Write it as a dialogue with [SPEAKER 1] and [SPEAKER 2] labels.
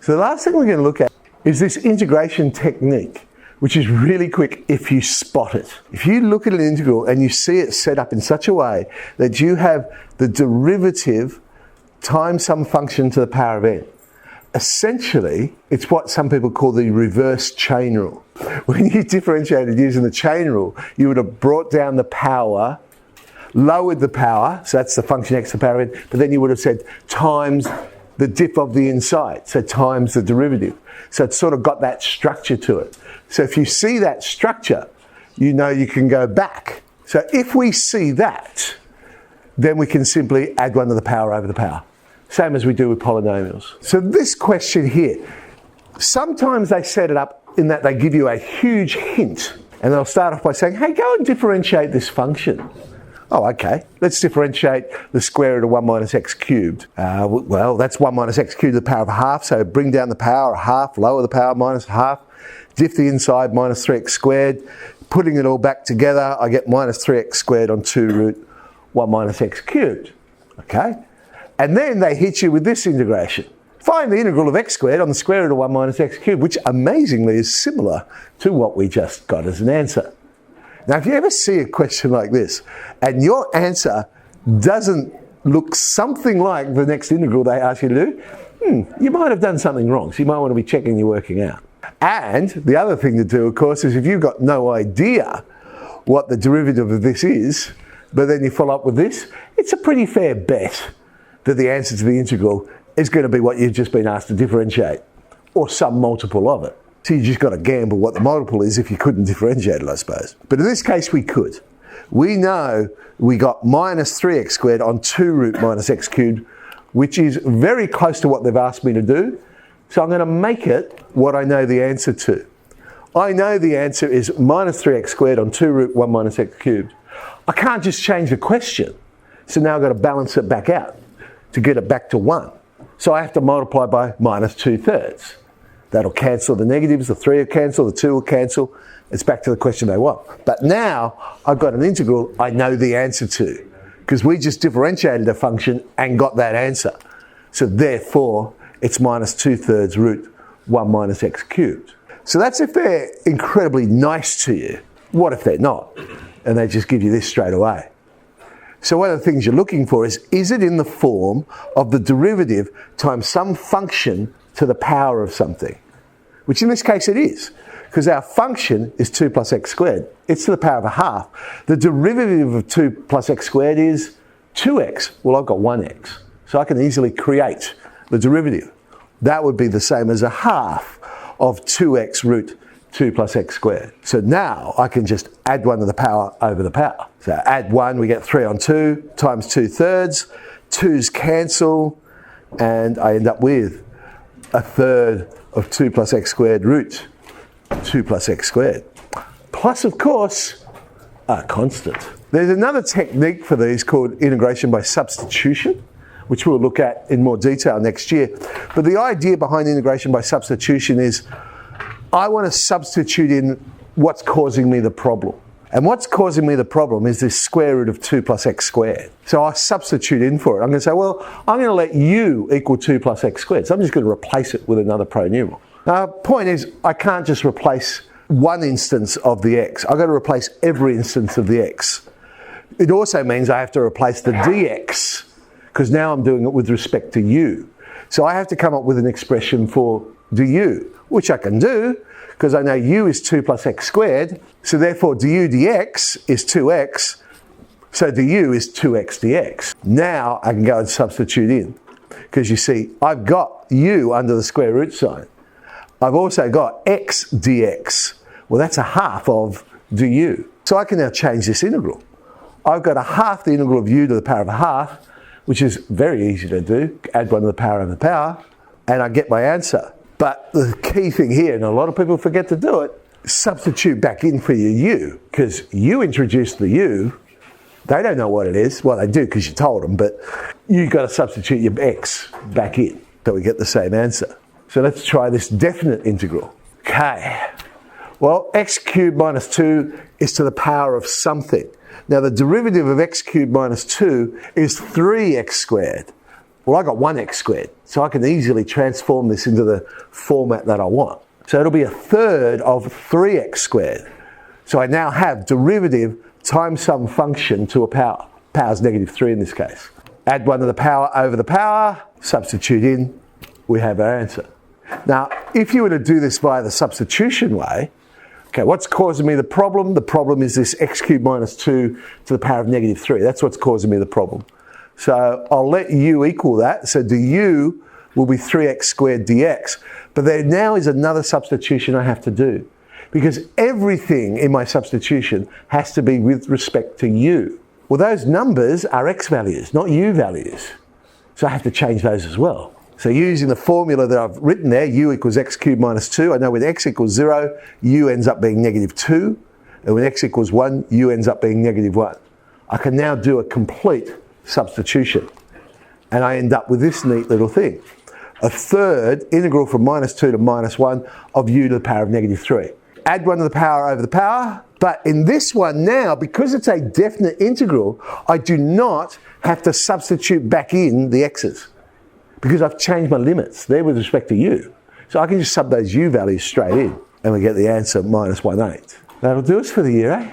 [SPEAKER 1] So the last thing we're going to look at is this integration technique, which is really quick if you spot it. If you look at an integral and you see it set up in such a way that you have the derivative times some function to the power of n, essentially it's what some people call the reverse chain rule. When you differentiated using the chain rule, you would have brought down the power, lowered the power, so that's the function x to the power of n, but then you would have said times the diff of the inside, so times the derivative. So it's sort of got that structure to it. So if you see that structure, you know you can go back. So if we see that, then we can simply add 1 to the power over the power. Same as we do with polynomials. So this question here, sometimes they set it up in that they give you a huge hint, and they'll start off by saying, hey, go and differentiate this function. Oh, okay, let's differentiate the square root of 1 minus x cubed. Well, that's 1 minus x cubed to the power of a half, so bring down the power a half, lower the power minus a half, diff the inside minus 3x squared. Putting it all back together, I get minus 3x squared on 2 root 1 minus x cubed. Okay? And then they hit you with this integration. Find the integral of x squared on the square root of 1 minus x cubed, which amazingly is similar to what we just got as an answer. Now, if you ever see a question like this, and your answer doesn't look something like the next integral they ask you to do, you might have done something wrong. So you might want to be checking your working out. And the other thing to do, of course, is if you've got no idea what the derivative of this is, but then you follow up with this, it's a pretty fair bet that the answer to the integral is going to be what you've just been asked to differentiate, or some multiple of it. So you just got to gamble what the multiple is if you couldn't differentiate it, I suppose. But in this case, we could. We know we got minus 3x squared on 2 root minus x cubed, which is very close to what they've asked me to do. So I'm going to make it what I know the answer to. I know the answer is minus 3x squared on 2 root 1 minus x cubed. I can't just change the question. So now I've got to balance it back out to get it back to 1. So I have to multiply by minus 2/3. That'll cancel the negatives, the 3 will cancel, the 2 will cancel. It's back to the question they want. But now I've got an integral I know the answer to, because we just differentiated a function and got that answer. So therefore, it's minus 2/3 root 1 minus x cubed. So that's if they're incredibly nice to you. What if they're not? And they just give you this straight away. So one of the things you're looking for is it in the form of the derivative times some function to the power of something? Which in this case it is, because our function is 2 plus x squared. It's to the power of a half. The derivative of 2 plus x squared is 2x. Well, I've got 1x. So I can easily create the derivative. That would be the same as a half of 2x root 2 plus x squared. So now I can just add 1 to the power over the power. So add 1, we get 3 on 2 times 2/3. 2's cancel, and I end up with 1/3 of 2 plus x squared root 2 plus x squared. Plus, of course, a constant. There's another technique for these called integration by substitution, which we'll look at in more detail next year. But the idea behind integration by substitution is I want to substitute in what's causing me the problem. And what's causing me the problem is this square root of 2 plus x squared. So I substitute in for it. I'm going to say, well, I'm going to let u equal 2 plus x squared. So I'm just going to replace it with another pronumeral. Now, the point is, I can't just replace one instance of the x. I've got to replace every instance of the x. It also means I have to replace the dx, because now I'm doing it with respect to u. So I have to come up with an expression for du, which I can do, because I know u is 2 plus x squared, so therefore du dx is 2x, so du is 2x dx. Now I can go and substitute in, because you see, I've got u under the square root sign. I've also got x dx. Well, that's a half of du. So I can now change this integral. I've got a half the integral of u to the power of a half, which is very easy to do. Add 1 to the power of the power, and I get my answer. But the key thing here, and a lot of people forget to do it, substitute back in for your u, because you introduced the u. They don't know what it is. Well, they do because you told them, but you've got to substitute your x back in so we get the same answer. So let's try this definite integral. Okay. Well, x cubed minus 2 is to the power of something. Now, the derivative of x cubed minus 2 is 3x squared. Well, I got 1x squared, so I can easily transform this into the format that I want. So it'll be a third of 3x squared. So I now have derivative times some function to a power. Power's -3 in this case. Add 1 to the power over the power, substitute in, we have our answer. Now, if you were to do this via the substitution way, okay, what's causing me the problem? The problem is this x cubed minus 2 to the power of -3. That's what's causing me the problem. So I'll let u equal that. So du will be 3x squared dx. But there now is another substitution I have to do, because everything in my substitution has to be with respect to u. Well, those numbers are x values, not u values. So I have to change those as well. So using the formula that I've written there, u equals x cubed minus 2, I know when x equals 0, u ends up being -2. And when x equals 1, u ends up being -1. I can now do a complete substitution. And I end up with this neat little thing. A third integral from -2 to -1 of u to the power of -3. Add 1 to the power over the power. But in this one now, because it's a definite integral, I do not have to substitute back in the x's, because I've changed my limits. They're with respect to u. So I can just sub those u values straight in, and we get the answer -1/8. That'll do us for the year, eh?